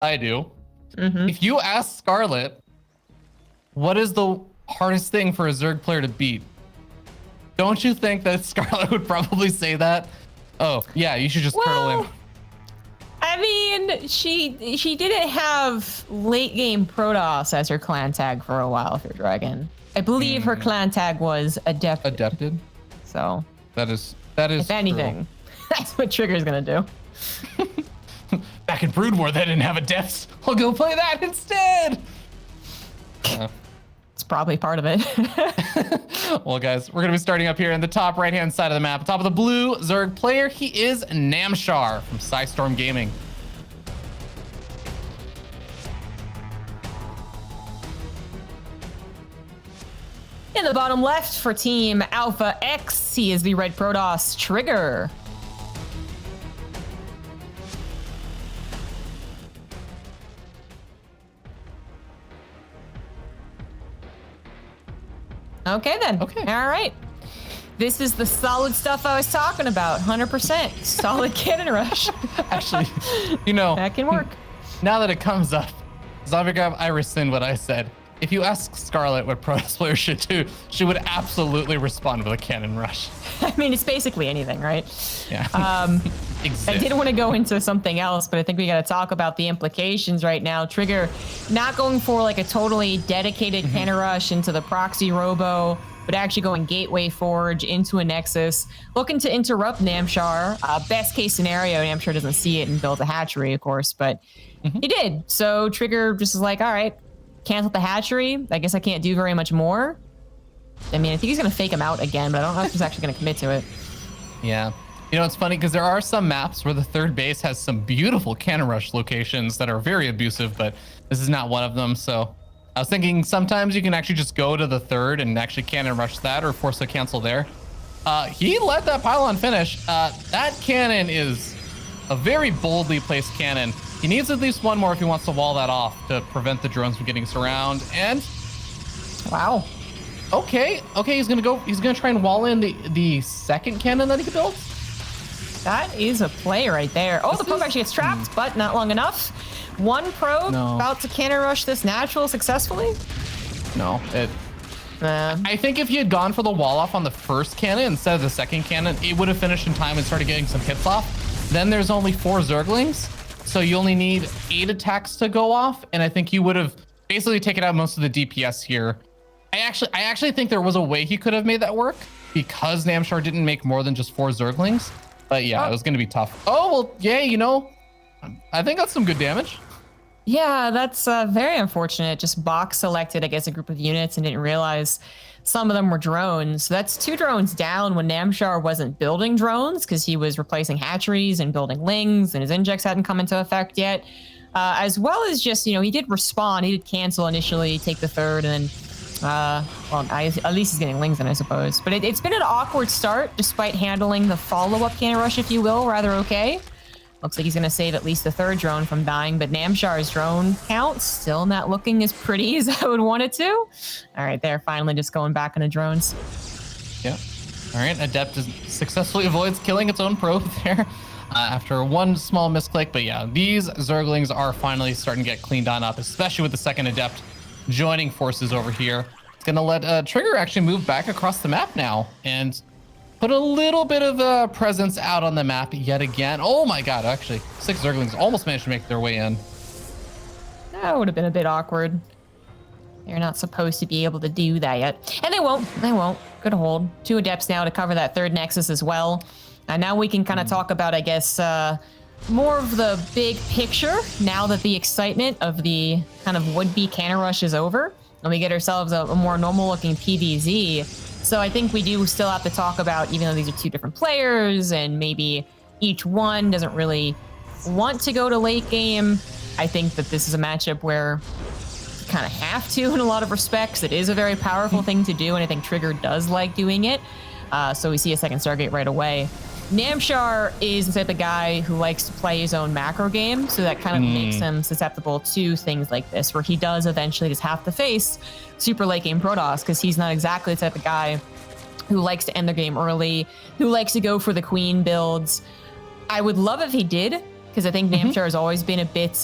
I do. If you ask Scarlet, what is the hardest thing for a Zerg player to beat? Don't you think that Scarlet would probably say that? Oh, yeah, you should just curl in. I mean, she didn't have late game Protoss as her clan tag for a while for Dragon. I believe her clan tag was Adepted. So that is if anything, that's what TriGGeR's gonna do. Back in Brood War, they didn't have Adepts. I'll go play that instead. It's probably part of it. Well, guys, we're gonna be starting up here in the top right-hand side of the map. Top of the blue Zerg player, he is Namshar from Storm Gaming. In the bottom left for Team Alpha X, he is the red Protoss TriGGeR. Okay then. Okay. All right. This is the solid stuff I was talking about. 100% solid cannon rush. Actually, you know, that can work. Now that it comes up, ZombieGrab, I rescind what I said. If you ask Scarlet what Protoss players should do, she would absolutely respond with a cannon rush. I mean, it's basically anything, right? Yeah. I did want to go into something else, but I think we got to talk about the implications right now. TriGGeR not going for like a totally dedicated cannon rush into the proxy robo, but actually going gateway forge into a nexus, looking to interrupt Namshar. Best case scenario, Namshar doesn't see it and builds a hatchery, of course, but he did. So TriGGeR just is like, all right, cancel the hatchery. I guess I can't do very much more. I mean, I think he's going to fake him out again, but I don't know if he's actually going to commit to it. Yeah. You know, it's funny because there are some maps where the third base has some beautiful cannon rush locations that are very abusive, but this is not one of them. So I was thinking sometimes you can actually just go to the third and actually cannon rush that or force a cancel there. He let that pylon finish. That cannon is a very boldly placed cannon. He needs at least one more if he wants to wall that off to prevent the drones from getting surround. And wow. Okay, he's gonna try and wall in the second cannon that he built. That is a play right there. Oh, the probe actually gets trapped, but not long enough. One probe about to cannon rush this natural successfully. No, I think if he had gone for the wall off on the first cannon instead of the second cannon, it would have finished in time and started getting some hits off. Then there's only 4 Zerglings, so you only need 8 attacks to go off, and I think you would have basically taken out most of the DPS here. I actually think there was a way he could have made that work because Namshar didn't make more than just 4 Zerglings. But yeah, it was going to be tough. Oh, well, yeah, you know, I think that's some good damage. Yeah, that's very unfortunate. Just box selected, I guess, a group of units and didn't realize some of them were drones. So that's 2 drones down when Namshar wasn't building drones because he was replacing hatcheries and building lings and his injects hadn't come into effect yet. As well as just, you know, he did respawn. He did cancel initially, take the third, and then at least he's getting lings in, I suppose. But it's been an awkward start, despite handling the follow-up cannon rush, if you will, rather okay. Looks like he's going to save at least the third drone from dying, but Namshar's drone count still not looking as pretty as I would want it to. All right, they're finally just going back into drones. Yeah. All right, Adept successfully avoids killing its own probe there after one small misclick. But yeah, these Zerglings are finally starting to get cleaned on up, especially with the second Adept joining forces over here. It's gonna let TriGGeR actually move back across the map now and put a little bit of presence out on the map yet again. Oh my god, actually 6 Zerglings almost managed to make their way in. That would have been a bit awkward. They're not supposed to be able to do that yet, and they won't. Good hold. 2 Adepts now to cover that third nexus as well. And now we can kind of talk about, I guess, more of the big picture now that the excitement of the kind of would-be cannon rush is over and we get ourselves a more normal looking PvZ. So I think we do still have to talk about, even though these are 2 different players and maybe each one doesn't really want to go to late game, I think that this is a matchup where you kind of have to in a lot of respects. It is a very powerful thing to do, and I think TriGGeR does like doing it. So we see a second Stargate right away. Namshar is the type of guy who likes to play his own macro game, so that kind of makes him susceptible to things like this, where he does eventually just have to face super late game Protoss, because he's not exactly the type of guy who likes to end the game early, who likes to go for the queen builds. I would love if he did, because I think Namshar has always been a bit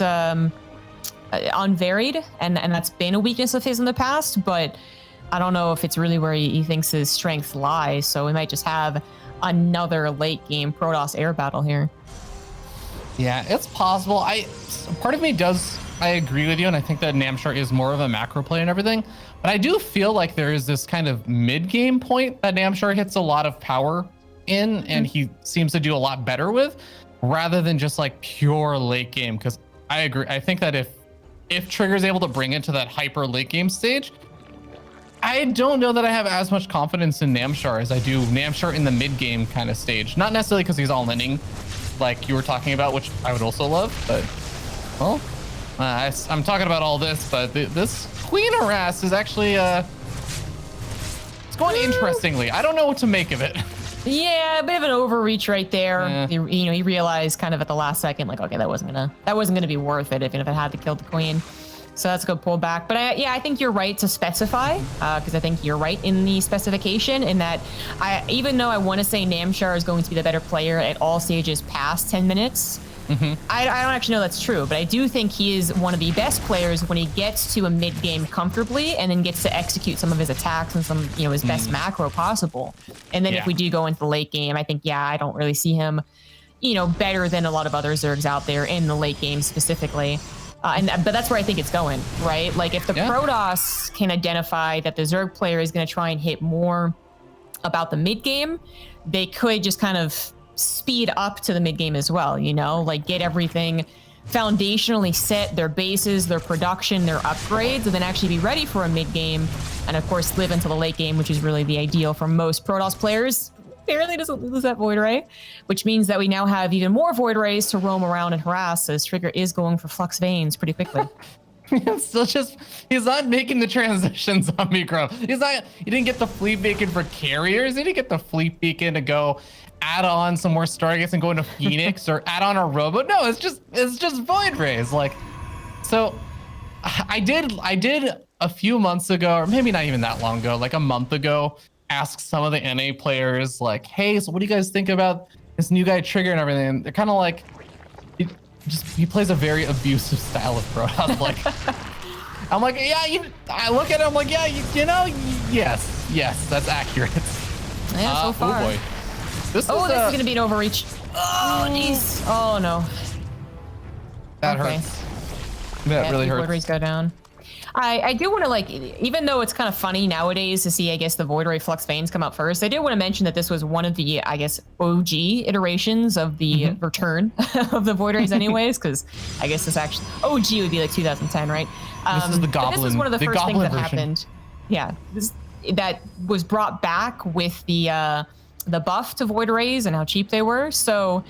unvaried, and that's been a weakness of his in the past, but I don't know if it's really where he thinks his strength lies, so we might just have another late game Protoss air battle here. Yeah, it's possible. Part of me I agree with you, and I think that Namshar is more of a macro play and everything, but I do feel like there is this kind of mid-game point that Namshar hits a lot of power in, and he seems to do a lot better with, rather than just like pure late game, because I agree. I think that if TriGGeR is able to bring it to that hyper late game stage, I don't know that I have as much confidence in Namshar as I do Namshar in the mid game kind of stage. Not necessarily because he's all-inning, like you were talking about, which I would also love, but well, I'm talking about all this, but this Queen harass is actually it's going interestingly. I don't know what to make of it. Yeah, a bit of an overreach right there. Yeah. He realized kind of at the last second, like, okay, that wasn't gonna be worth it, even if it had to kill the Queen. So that's a good pullback. But I think you're right to specify, because I think you're right in the specification in that even though I want to say Namshar is going to be the better player at all stages past 10 minutes, I don't actually know that's true, but I do think he is one of the best players when he gets to a mid game comfortably and then gets to execute some of his attacks and some, his best macro possible. And then if we do go into the late game, I think, I don't really see him, better than a lot of other Zergs out there in the late game specifically. But that's where I think it's going, right? Like if the Protoss can identify that the Zerg player is going to try and hit more about the mid game, they could just kind of speed up to the mid game as well, like get everything foundationally set, their bases, their production, their upgrades, and then actually be ready for a mid game. And of course, live until the late game, which is really the ideal for most Protoss players. Barely doesn't lose that Void Ray, which means that we now have even more Void Rays to roam around and harass, as TriGGeR is going for Flux Veins pretty quickly. He's not making the transitions on Micro. He didn't get the Fleet Beacon for carriers. He didn't get the Fleet Beacon to go add on some more Stargates and go into Phoenix or add on a Robo. No, it's just Void Rays. Like, so I did a few months ago, or maybe not even that long ago, like a month ago, ask some of the NA players, like, hey, so what do you guys think about this new guy TriGGeR and everything? And they're kind of like, he plays a very abusive style of Protoss. Like, I'm like, I look at it, I'm like, yes, that's accurate. Yeah, so far. Oh boy. This is gonna be an overreach. Oh, jeez. Oh no. That hurts. That really hurts. Void Rays go down. I do want to, even though it's kind of funny nowadays to see, I guess, the Void Ray Flux Veins come out first, I do want to mention that this was one of the, I guess, OG iterations of the return of the Void Rays anyways, because I guess this actually, OG would be like 2010, right? This is the Goblin. This is one of the first things that version. happened. Yeah, that was brought back with the buff to Void Rays and how cheap they were. So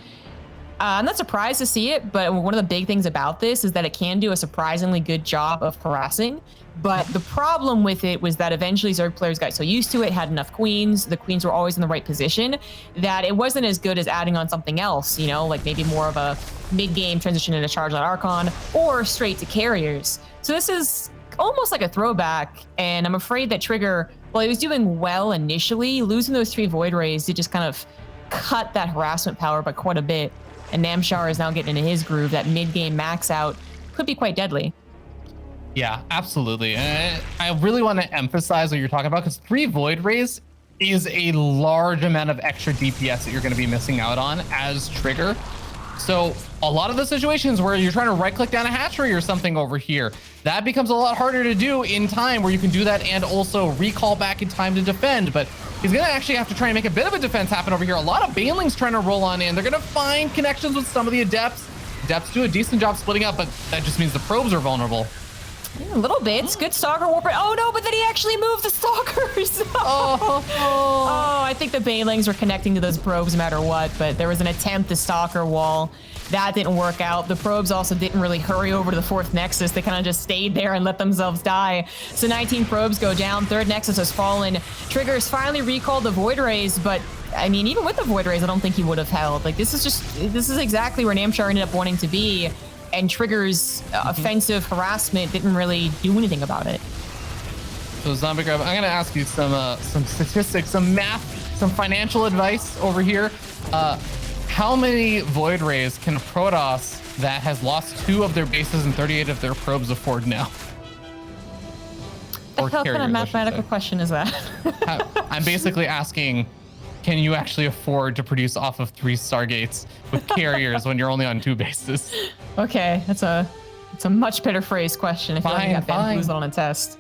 I'm not surprised to see it, but one of the big things about this is that it can do a surprisingly good job of harassing. But the problem with it was that eventually Zerg players got so used to it, had enough queens, the queens were always in the right position, that it wasn't as good as adding on something else, like maybe more of a mid-game transition into Charge Light Archon or straight to carriers. So this is almost like a throwback, and I'm afraid that TriGGeR, while he was doing well initially, losing those 3 Void Rays did just kind of cut that harassment power by quite a bit. And Namshar is now getting into his groove. That mid-game max out could be quite deadly. Yeah, absolutely. And I really want to emphasize what you're talking about, because 3 Void Rays is a large amount of extra DPS that you're going to be missing out on as TriGGeR. So a lot of the situations where you're trying to right-click down a hatchery or something over here, that becomes a lot harder to do in time, where you can do that and also recall back in time to defend. But he's going to actually have to try and make a bit of a defense happen over here. A lot of Banelings trying to roll on in. They're going to find connections with some of the Adepts. Adepts do a decent job splitting up, but that just means the probes are vulnerable. Yeah, a little bit. Good Stalker Warper. Oh no, but then he actually moved the Stalkers. I think the Banelings were connecting to those probes no matter what, but there was an attempt to Stalker wall. That didn't work out. The probes also didn't really hurry over to the 4th Nexus. They kind of just stayed there and let themselves die. So 19 probes go down. 3rd Nexus has fallen. TriGGeR's finally recalled the Void Rays, but I mean, even with the Void Rays, I don't think he would have held. Like, this is exactly where Namshar ended up wanting to be, and TriGGeR's offensive harassment didn't really do anything about it. So Zombie Grab, I'm going to ask you some statistics, some math, some financial advice over here. how many Void Rays can Protoss that has lost 2 of their bases and 38 of their probes afford now? What the hell kind of mathematical question is that? I'm basically asking, can you actually afford to produce off of 3 Stargates with carriers when you're only on 2 bases? Okay, it's a much better phrased question. I feel like you got bamboozled on a test.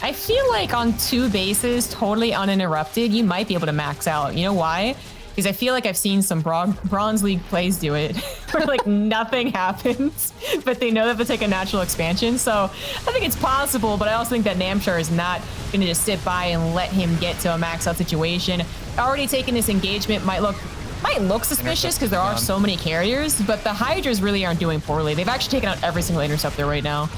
I feel like on 2 bases, totally uninterrupted, you might be able to max out. You know why? Because I feel like I've seen some Bronze League plays do it, where like nothing happens, but they know that they'll take a natural expansion. So I think it's possible, but I also think that Namshar is not going to just sit by and let him get to a max out situation. Already taking this engagement might look suspicious because there are so many carriers, but the Hydras really aren't doing poorly. They've actually taken out every single interceptor right now.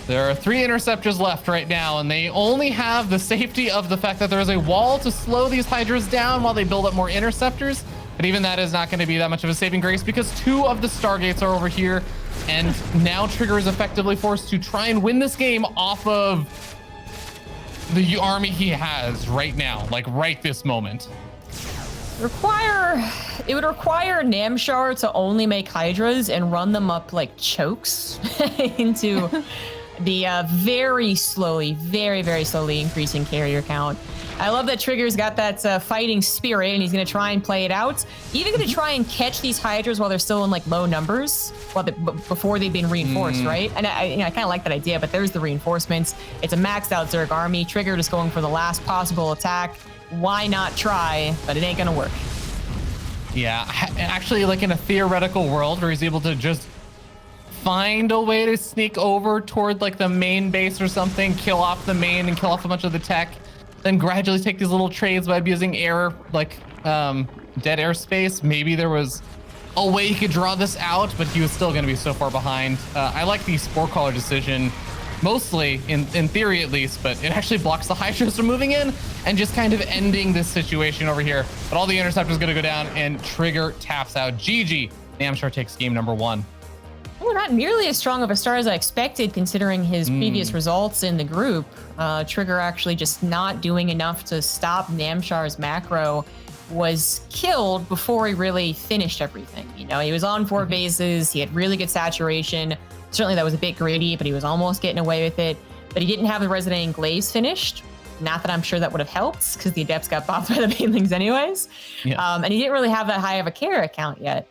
There are 3 interceptors left right now, and they only have the safety of the fact that there is a wall to slow these Hydras down while they build up more interceptors. But even that is not going to be that much of a saving grace because 2 of the Stargates are over here, and now TriGGeR is effectively forced to try and win this game off of the army he has right now, like right this moment. It would require Namshar to only make Hydras and run them up like chokes into the very slowly increasing carrier count. I love that TriGGeR's got that fighting spirit, and he's going to try and play it out. Even going to try and catch these Hydras while they're still in like low numbers, before they've been reinforced, right? And I kind of like that idea, but there's the reinforcements. It's a maxed out Zerg army. TriGGeR just going for the last possible attack. Why not try? But it ain't going to work. Yeah, actually, like in a theoretical world where he's able to just find a way to sneak over toward like the main base or something, kill off the main and kill off a bunch of the tech, then gradually take these little trades by using air, like dead airspace. Maybe there was a way he could draw this out, but he was still going to be so far behind. I like the Spore Caller decision, mostly in theory at least, but it actually blocks the Hydras from moving in and just kind of ending this situation over here. But all the interceptors going to go down, and TriGGeR taps out. GG. Namshar takes game number 1. Well, not nearly as strong of a start as I expected, considering his previous results in the group. TriGGeR actually just not doing enough to stop Namshar's macro, was killed before he really finished everything. You know, he was on 4 bases. He had really good saturation. Certainly that was a bit greedy, but he was almost getting away with it. But he didn't have the Resonating Glaze finished. Not that I'm sure that would have helped, because the Adepts got bopped by the Banelings anyways. Yeah. And he didn't really have that high of a carry account yet.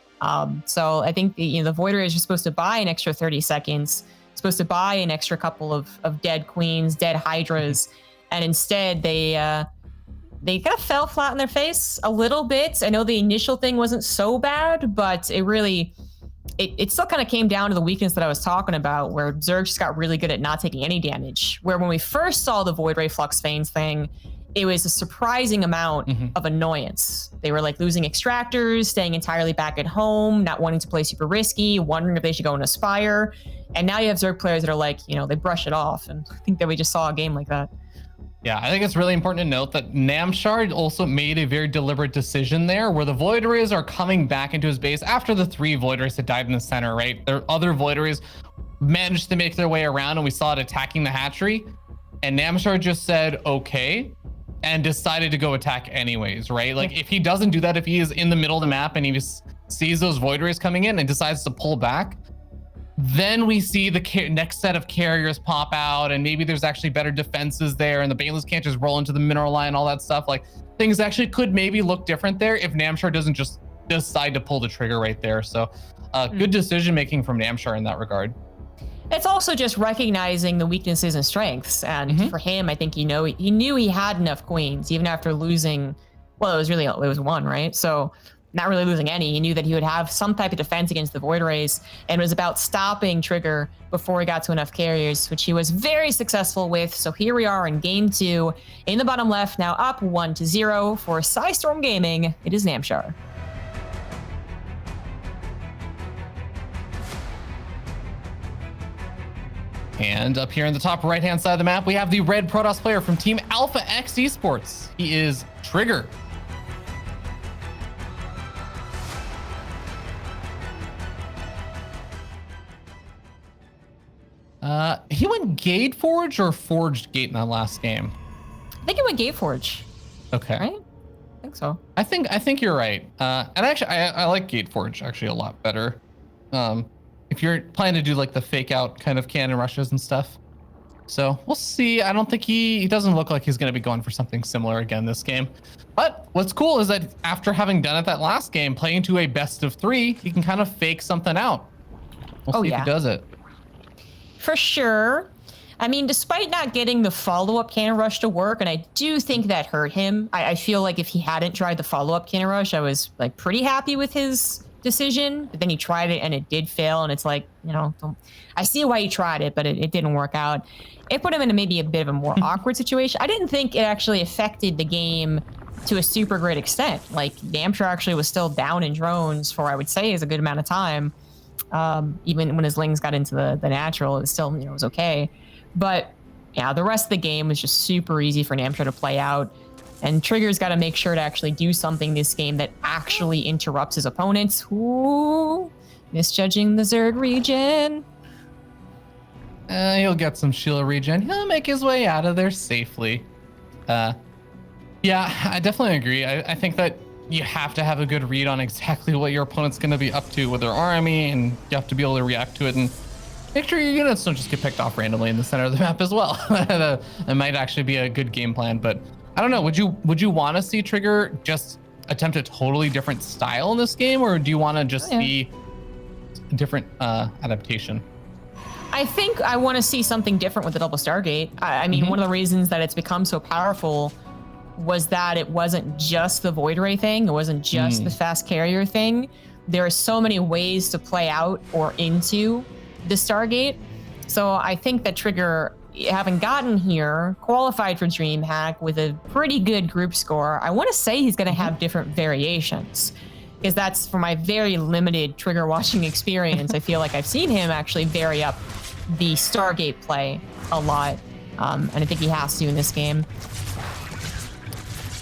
So I think the Void Rays are supposed to buy an extra 30 seconds, supposed to buy an extra couple of dead Queens, dead Hydras, and instead they kind of fell flat on their face a little bit. I know the initial thing wasn't so bad, but it still kind of came down to the weakness that I was talking about, where Zerg just got really good at not taking any damage. Where when we first saw the Void Ray Flux Veins thing, it was a surprising amount of annoyance. They were like losing extractors, staying entirely back at home, not wanting to play super risky, wondering if they should go and Aspire. And now you have Zerg players that are like, they brush it off. And I think that we just saw a game like that. Yeah, I think it's really important to note that Namshar also made a very deliberate decision there, where the Void Rays are coming back into his base after the 3 Void Rays had died in the center, right? Their other Void Rays managed to make their way around, and we saw it attacking the hatchery. And Namshar just said, okay, and decided to go attack anyways, right? Like, if he doesn't do that, if he is in the middle of the map and he just sees those Void Rays coming in and decides to pull back, then we see the next set of carriers pop out, and maybe there's actually better defenses there, and the Banelings can't just roll into the mineral line, all that stuff. Like, things actually could maybe look different there if Namshar doesn't just decide to pull the trigger right there. So good decision making from Namshar in that regard. It's also just recognizing the weaknesses and strengths. And for him, I think, he knew he had enough Queens, even after losing, well, it was 1, right? So not really losing any. He knew that he would have some type of defense against the Void Rays, and it was about stopping TriGGeR before he got to enough carriers, which he was very successful with. So here we are in game 2, in the bottom left, now up 1-0 for Psystorm Gaming. It is Namshar. And up here in the top right-hand side of the map, we have the red Protoss player from Team Alpha X Esports. He is TriGGeR. He went Gate Forge or Forged Gate in that last game? I think it went Gate Forge. Okay. Right? think so. I think you're right. And actually, I like Gateforge actually a lot better. If you're planning to do like the fake out kind of cannon rushes and stuff. So we'll see. I don't think he doesn't look like he's going to be going for something similar again this game. But what's cool is that after having done it that last game, playing to a best of 3, he can kind of fake something out. We'll see if he does it. For sure. I mean, despite not getting the follow-up cannon rush to work, and I do think that hurt him. I feel like if he hadn't tried the follow-up cannon rush, I was like pretty happy with his decision. But then he tried it and it did fail, and it's like, you know, I see why he tried it, but it didn't work out. It put him in maybe a bit of a more awkward situation. I didn't think it actually affected the game to a super great extent. Like, Namshar actually was still down in drones for, I would say, is a good amount of time. Even when his lings got into the natural, it still, you know, was okay. But yeah, the rest of the game was just super easy for Namshar to play out. And TriGGeR's got to make sure to actually do something this game that actually interrupts his opponents. Ooh, misjudging the Zerg regen. He'll get some Sheila regen. He'll make his way out of there safely. Yeah, I definitely agree. I think that you have to have a good read on exactly what your opponent's going to be up to with their army, and you have to be able to react to it and make sure your units don't just get picked off randomly in the center of the map as well. It might actually be a good game plan, but I don't know. Would you want to see TriGGeR just attempt a totally different style in this game, or do you want to just see a different adaptation? I think I want to see something different with the double Stargate. I mean, one of the reasons that it's become so powerful was that it wasn't just the Void Ray thing. It wasn't just the fast carrier thing. There are so many ways to play out or into the Stargate. So I think that TriGGeR, having gotten here, qualified for DreamHack with a pretty good group score, I want to say he's going to have different variations. Because that's, for my very limited TriGGeR watching experience, I feel like I've seen him actually vary up the Stargate play a lot. And I think he has to in this game.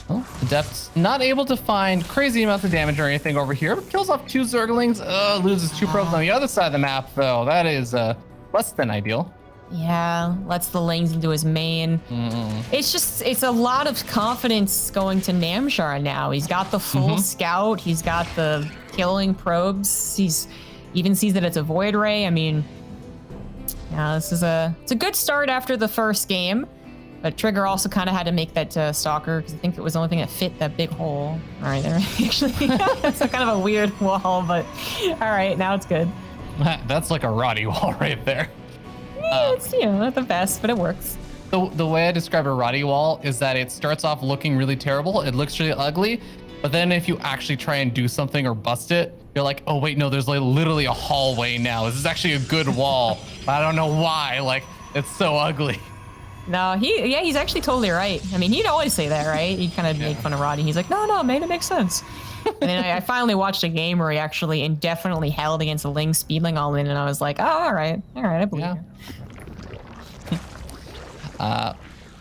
Well, Adept's not able to find crazy amounts of damage or anything over here, but kills off 2 Zerglings, loses 2 probes on the other side of the map, though. That is less than ideal. Yeah, lets the lanes into his main. It's a lot of confidence going to Namshar now. He's got the full scout. He's got the killing probes. He's even sees that it's a Void Ray. I mean, yeah, it's a good start after the first game. But TriGGeR also kind of had to make that Stalker, because I think it was the only thing that fit that big hole. All right, there. Actually, it's kind of a weird wall, but all right, now it's good. That's like a Roddy wall right there. Yeah, it's, you know, not the best, but it works. The way I describe a Roddy wall is that it starts off looking really terrible. It looks really ugly, but then if you actually try and do something or bust it, you're like, oh wait, no, there's like literally a hallway now. This is actually a good wall. I don't know why. Like, it's so ugly. No, he's actually totally right. I mean, he'd always say that, right? He'd kind of make fun of Roddy. He's like, no, man, it makes sense. And then I finally watched a game where he actually indefinitely held against a Ling speedling all in, and I was like, oh, all right, I believe you.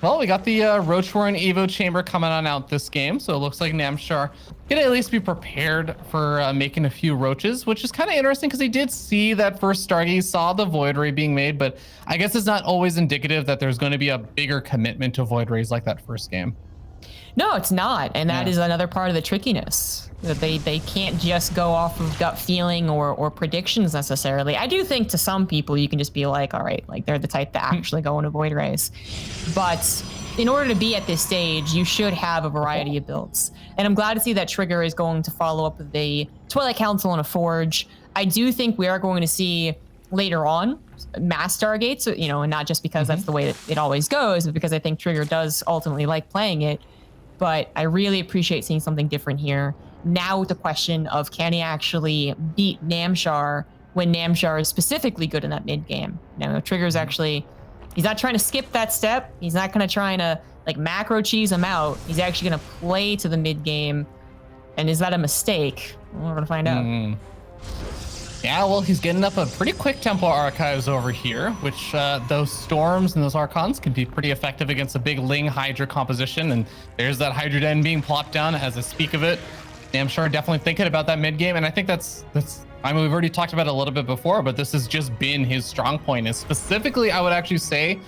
Well, we got the Roach Warren Evo Chamber coming on out this game, so it looks like Namshar can at least be prepared for making a few roaches, which is kind of interesting because he did see that first Stargate, he saw the Void Ray being made, but I guess it's not always indicative that there's going to be a bigger commitment to Void Rays like that first game. No, it's not, and that is another part of the trickiness. That they can't just go off of gut feeling or predictions necessarily. I do think to some people you can just be like, all right, like they're the type that actually go into Void Rays. But in order to be at this stage, you should have a variety of builds. And I'm glad to see that TriGGeR is going to follow up with the Twilight Council and a Forge. I do think we are going to see later on mass Stargates, you know, and not just because that's the way that it always goes, but because I think TriGGeR does ultimately like playing it. But I really appreciate seeing something different here. Now with the question of, can he actually beat Namshar when Namshar is specifically good in that mid game? Now, TriGGeR's actually, he's not trying to skip that step. He's not going to try to like macro cheese him out. He's actually going to play to the mid game. And is that a mistake? We're going to find out. Yeah, well, he's getting up a pretty quick tempo archives over here, which those storms and those archons can be pretty effective against a big Ling Hydra composition. And there's that Hydra Den being plopped down as I speak of it. Namshar definitely thinking about that mid game, and I think that's I mean, we've already talked about it a little bit before, but this has just been his strong point. Is specifically, I would actually say,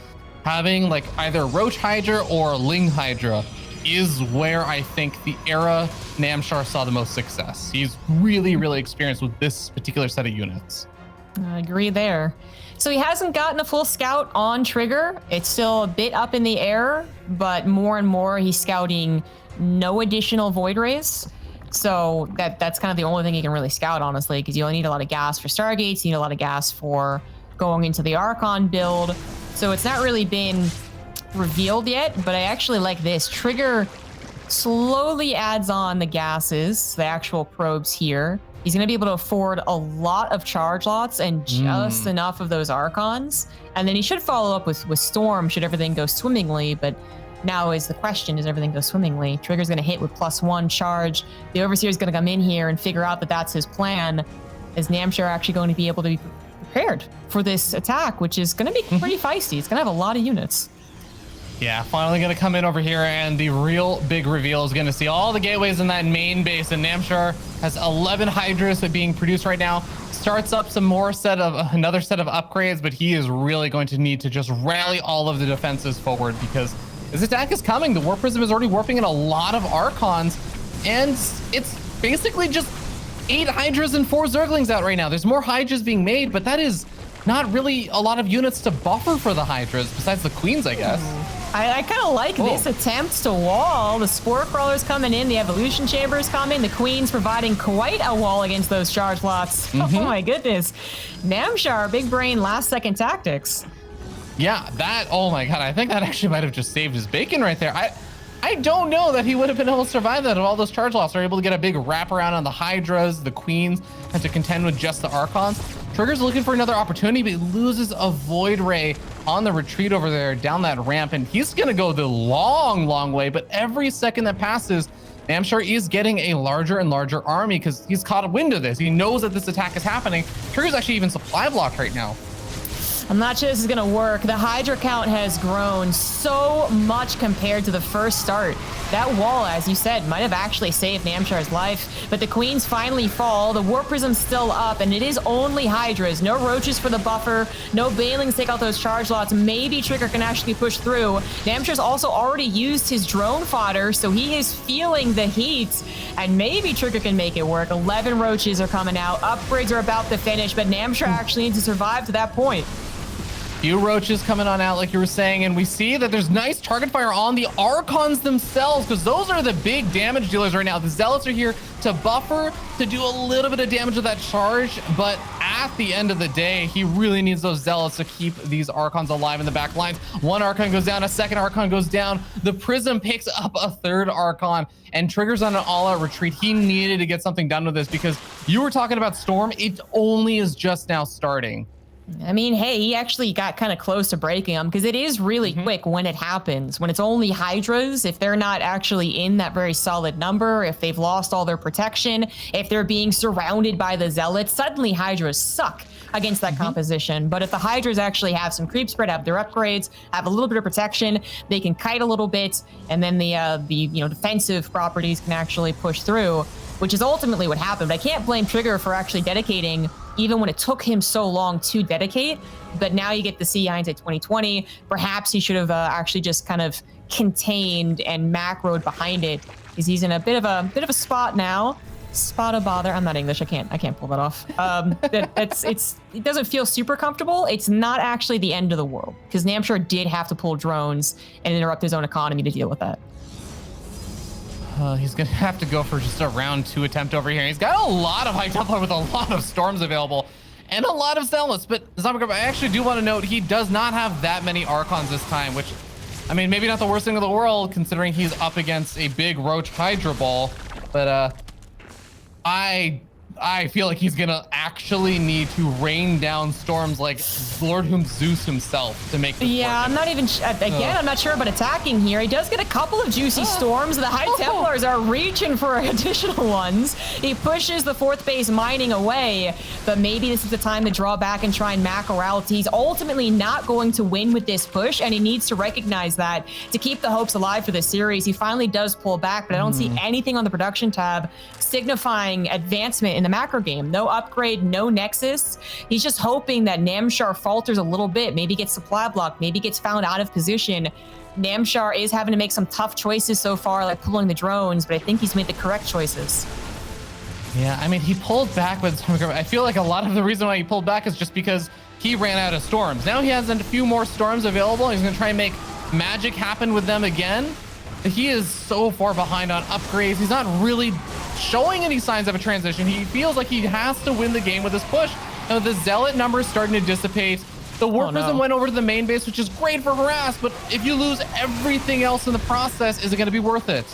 having like either Roach Hydra or Ling Hydra is where I think the era Namshar saw the most success. He's really experienced with this particular set of units. I agree there. So he hasn't gotten a full scout on TriGGeR. It's still a bit up in the air, but more and more he's scouting no additional Void Rays. So that's kind of the only thing he can really scout, honestly, because you only need a lot of gas for Stargates, you need a lot of gas for going into the Archon build. So it's not really been revealed yet, but I actually like this. TriGGeR slowly adds on the gases, the actual probes here. He's going to be able to afford a lot of charge lots and just enough of those Archons. And then he should follow up with Storm should everything go swimmingly. But now is the question, does everything go swimmingly? TriGGeR's going to hit with +1 charge. The Overseer's going to come in here and figure out that that's his plan. Is Namshar actually going to be able to be prepared for this attack, which is going to be pretty feisty? It's going to have a lot of units. Yeah, finally going to come in over here, and the real big reveal is going to see all the gateways in that main base. And Namshar has 11 Hydras being produced right now. Starts up some more another set of upgrades, but he is really going to need to just rally all of the defenses forward because this attack is coming. The Warp Prism is already warping in a lot of Archons, and it's basically just 8 Hydras and 4 Zerglings out right now. There's more Hydras being made, but that is not really a lot of units to buffer for the Hydras, besides the Queens, I guess. I kind of like this attempt to wall. The Spore Crawler's coming in, the Evolution Chamber's coming, the Queen's providing quite a wall against those charge lots. Oh my goodness. Namshar, big brain, last-second tactics. Yeah, oh my god, I think that actually might have just saved his bacon right there. I don't know that he would have been able to survive that if all those charge loss are able to get a big wraparound on the Hydras, the Queens, and to contend with just the Archons. TriGGeR's looking for another opportunity, but he loses a Void Ray on the retreat over there down that ramp, and he's gonna go the long way, but every second that passes, Namshar is getting a larger and larger army because he's caught a wind of this. He knows that this attack is happening. TriGGeR's actually even supply blocked right now. I'm not sure this is going to work. The Hydra count has grown so much compared to the first start. That wall, as you said, might have actually saved Namshar's life, but the Queens finally fall. The Warp Prism's still up, and it is only Hydras. No Roaches for the buffer. No Banelings take out those charge lots. Maybe TriGGeR can actually push through. Namshar's also already used his drone fodder, so he is feeling the heat, and maybe TriGGeR can make it work. 11 Roaches are coming out. Upgrades are about to finish, but Namshar actually needs to survive to that point. Few Roaches coming on out, like you were saying, and we see that there's nice target fire on the Archons themselves, because those are the big damage dealers right now. The Zealots are here to buffer, to do a little bit of damage with that charge, but at the end of the day, he really needs those Zealots to keep these Archons alive in the back lines. One Archon goes down, a second Archon goes down, the Prism picks up a third Archon, and TriGGeR's on an all-out retreat. He needed to get something done with this, because you were talking about Storm, it only is just now starting. I mean, hey, he actually got kind of close to breaking them because it is really quick when it happens. When it's only Hydras, if they're not actually in that very solid number, if they've lost all their protection, if they're being surrounded by the Zealots, suddenly Hydras suck against that composition. But if the Hydras actually have some creep spread, have their upgrades, have a little bit of protection, they can kite a little bit, and then the defensive properties can actually push through, which is ultimately what happened. But I can't blame TriGGeR for actually dedicating, even when it took him so long to dedicate. But now you get to see hindsight 2020. Perhaps he should have actually just kind of contained and macroed behind it, because he's in a bit of a spot now. Spot of bother. I'm not English. I can't pull that off. It doesn't feel super comfortable. It's not actually the end of the world, because Namshar did have to pull drones and interrupt his own economy to deal with that. He's going to have to go for just a round 2 attempt over here. He's got a lot of High Templar with a lot of Storms available and a lot of Zealots, but Zombie, I actually do want to note he does not have that many Archons this time, which, I mean, maybe not the worst thing in the world considering he's up against a big Roach Hydra ball, but I feel like he's gonna actually need to rain down storms like Lord Zeus himself to make this work. I'm not even I'm not sure about attacking here. He does get a couple of juicy storms. The High Templars are reaching for additional ones. He pushes the 4th base mining away, but maybe this is the time to draw back and try and macro out. He's ultimately not going to win with this push, and he needs to recognize that to keep the hopes alive for this series. He finally does pull back, but I don't see anything on the production tab signifying advancement in the macro game. No upgrade, no Nexus. He's just hoping that Namshar falters a little bit, maybe gets supply blocked, maybe gets found out of position. Namshar is having to make some tough choices so far, like pulling the drones, but I think he's made the correct choices. Yeah, I mean, he pulled back, but I feel like a lot of the reason why he pulled back is just because he ran out of storms. Now he has a few more storms available. He's going to try and make magic happen with them again. He is so far behind on upgrades. He's not really showing any signs of a transition. He feels like he has to win the game with this push. Now, the Zealot number is starting to dissipate. The Warp Prism went over to the main base, which is great for harass, but if you lose everything else in the process, is it going to be worth it?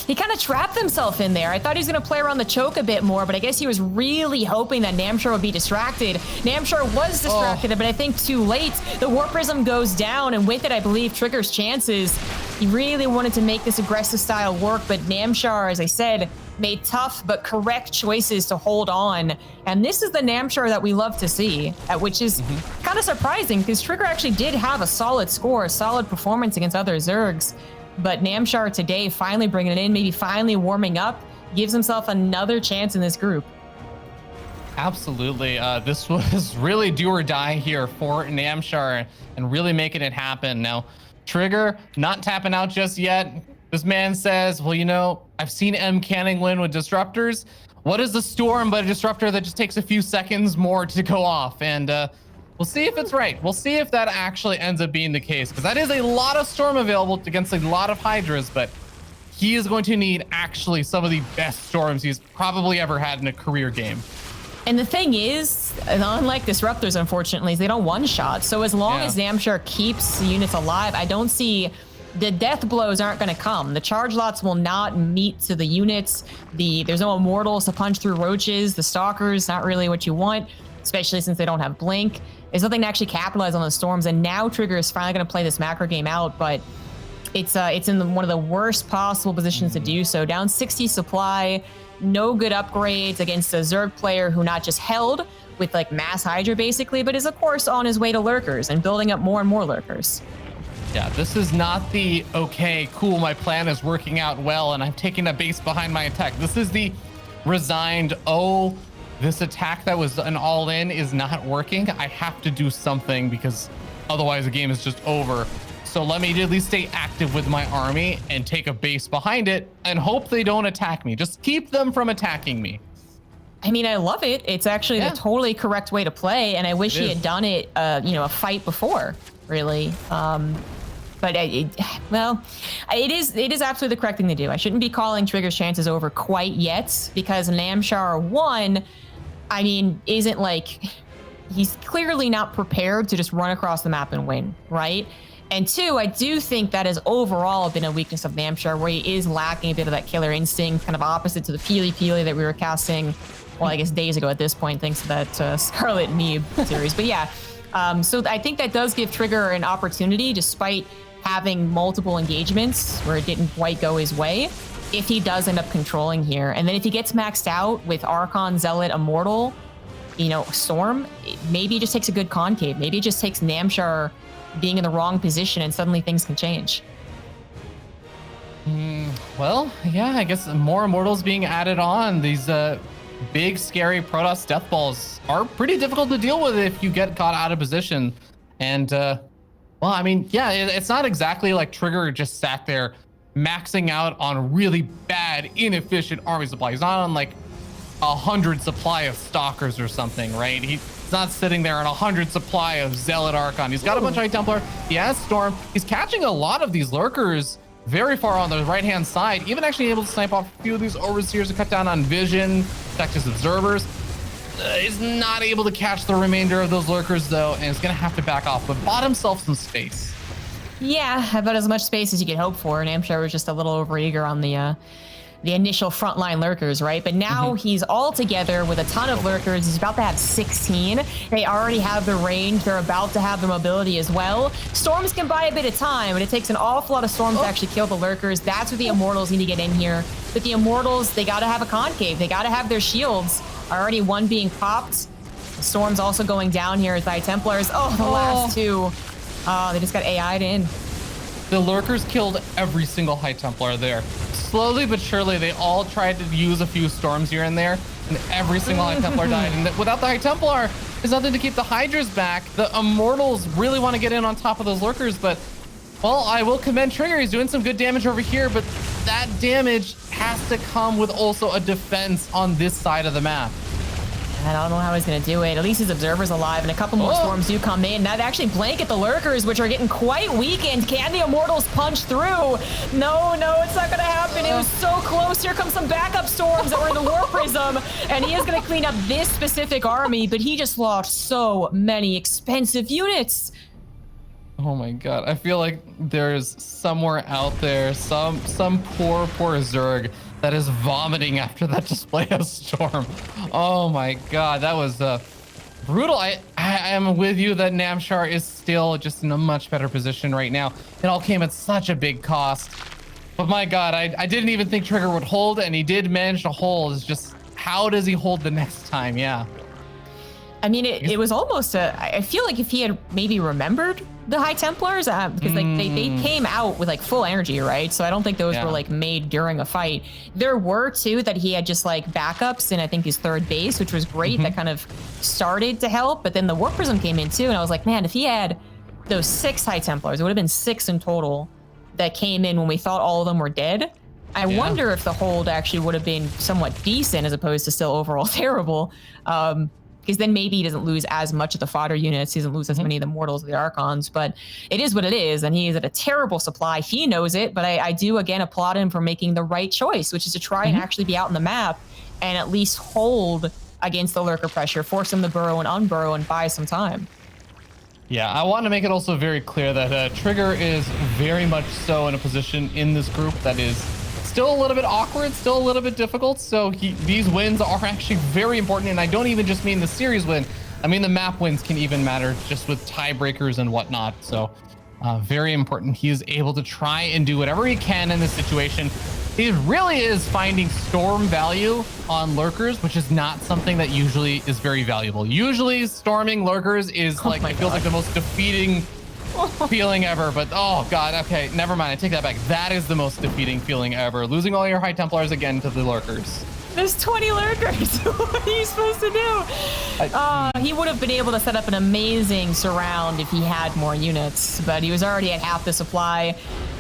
He kind of trapped himself in there. I thought he was going to play around the choke a bit more, but I guess he was really hoping that Namshar would be distracted. Namshar was distracted, but I think too late. The Warp Prism goes down, and with it, I believe, TriGGeR's chances. He really wanted to make this aggressive style work, but Namshar, as I said, made tough but correct choices to hold on. And this is the Namshar that we love to see, which is kind of surprising because TriGGeR actually did have a solid score, a solid performance against other Zergs. But Namshar today finally bringing it in, maybe finally warming up, gives himself another chance in this group. Absolutely. This was really do or die here for Namshar and really making it happen. Now, TriGGeR not tapping out just yet. This man says, well, you know, I've seen M Canning win with disruptors. What is the storm but a disruptor that just takes a few seconds more to go off? And we'll see if it's right. We'll see if that actually ends up being the case, because that is a lot of storm available against a lot of Hydras, but he is going to need actually some of the best storms he's probably ever had in a career game. And the thing is, unlike disruptors, unfortunately, is they don't one-shot. So as long as Namshar keeps the units alive, I don't see the death blows aren't going to come. The charge lots will not meet to the units. There's no immortals to punch through roaches. The stalkers, not really what you want, especially since they don't have blink. There's nothing to actually capitalize on the storms, and now TriGGeR is finally going to play this macro game out, but it's in one of the worst possible positions to do so. Down 60 supply, no good upgrades against a Zerg player who not just held with like mass Hydra basically, but is of course on his way to lurkers and building up more and more lurkers. Yeah, this is not the, okay, cool, my plan is working out well and I'm taking a base behind my attack. This is the resigned, oh, this attack that was an all-in is not working. I have to do something because otherwise the game is just over. So let me at least stay active with my army and take a base behind it and hope they don't attack me. Just keep them from attacking me. I mean, I love it. It's actually the totally correct way to play, and I wish he had done it, a fight before, really. But well, it is absolutely the correct thing to do. I shouldn't be calling TriGGeR's chances over quite yet, because Namshar 1, I mean, isn't like, he's clearly not prepared to just run across the map and win, right? And 2, I do think that has overall been a weakness of Namshar, where he is lacking a bit of that killer instinct, kind of opposite to the Peely that we were casting, well, I guess days ago at this point, thanks to that Scarlet Neeb series. But yeah, so I think that does give TriGGeR an opportunity, despite having multiple engagements where it didn't quite go his way, if he does end up controlling here. And then if he gets maxed out with Archon, Zealot, Immortal, Storm, maybe it just takes a good concave. Maybe it just takes Namshar being in the wrong position and suddenly things can change. Well, yeah, I guess more Immortals being added on. These big, scary Protoss death balls are pretty difficult to deal with if you get caught out of position. And, well, I mean, yeah, it's not exactly like TriGGeR just sat there maxing out on really bad, inefficient army supply. He's not on like 100 supply of Stalkers or something, right? He's not sitting there on 100 supply of Zealot Archon. He's got a bunch of High Templar. He has Storm. He's catching a lot of these lurkers very far on the right-hand side, even actually able to snipe off a few of these overseers to cut down on vision, protect his observers. He's not able to catch the remainder of those lurkers though, and is gonna have to back off, but bought himself some space. Yeah, about as much space as you could hope for. Namshar was just a little overeager on the initial frontline lurkers, right? But now he's all together with a ton of lurkers. He's about to have 16. They already have the range. They're about to have the mobility as well. Storms can buy a bit of time, but it takes an awful lot of storms to actually kill the lurkers. That's what the Immortals need to get in here. But the Immortals, they got to have a concave. They got to have their shields. Already one being popped. The Storm's also going down here as High Templars. Oh, the last two. Oh, they just got AI'd in. The lurkers killed every single High Templar there. Slowly but surely, they all tried to use a few storms here and there, and every single High Templar died. And without the High Templar, there's nothing to keep the Hydras back. The Immortals really want to get in on top of those lurkers, but Well, I will commend TriGGeR. He's doing some good damage over here, but that damage has to come with also a defense on this side of the map. I don't know how he's going to do it. At least his observer's alive, and a couple more storms do come in. That actually blanket the lurkers, which are getting quite weakened. Can the Immortals punch through? No, it's not going to happen. It was so close. Here comes some backup storms that were in the War Prism, and he is going to clean up this specific army, but he just lost so many expensive units. Oh my god, I feel like there's somewhere out there some poor Zerg that is vomiting after that display of Storm. Oh my god, that was brutal. I am with you that Namshar is still just in a much better position right now. It all came at such a big cost. But my god, I didn't even think TriGGeR would hold, and he did manage to hold. It's just, how does he hold the next time? Yeah. I mean, it was almost I feel like if he had maybe remembered the High Templars, because like they came out with like full energy, right? So I don't think those were like made during a fight. There were two that he had just like backups in, I think, his third base, which was great. That kind of started to help, but then the Warp Prism came in too, and I was like, man, if he had those 6 High Templars, it would have been 6 in total that came in when we thought all of them were dead. I wonder if the hold actually would have been somewhat decent as opposed to still overall terrible. Because then maybe he doesn't lose as much of the fodder units, he doesn't lose as many of the mortals, the archons, but it is what it is, and he is at a terrible supply. He knows it, but I do again applaud him for making the right choice, which is to try and actually be out on the map and at least hold against the lurker pressure, force him to burrow and unburrow and buy some time. Yeah, I want to make it also very clear that TriGGeR is very much so in a position in this group that is still a little bit awkward, still a little bit difficult. So these wins are actually very important. And I don't even just mean the series win. I mean, the map wins can even matter just with tiebreakers and whatnot. So very important. He is able to try and do whatever he can in this situation. He really is finding storm value on lurkers, which is not something that usually is very valuable. Usually storming lurkers is like, it feels like the most defeating feeling ever, but oh god, okay, never mind, I take that back. That is the most defeating feeling ever, losing all your High Templars again to the lurkers. There's 20 lurkers. What are you supposed to do? He would have been able to set up an amazing surround if he had more units, but he was already at half the supply.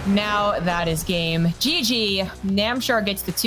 Now that is game. GG. Namshar gets the 2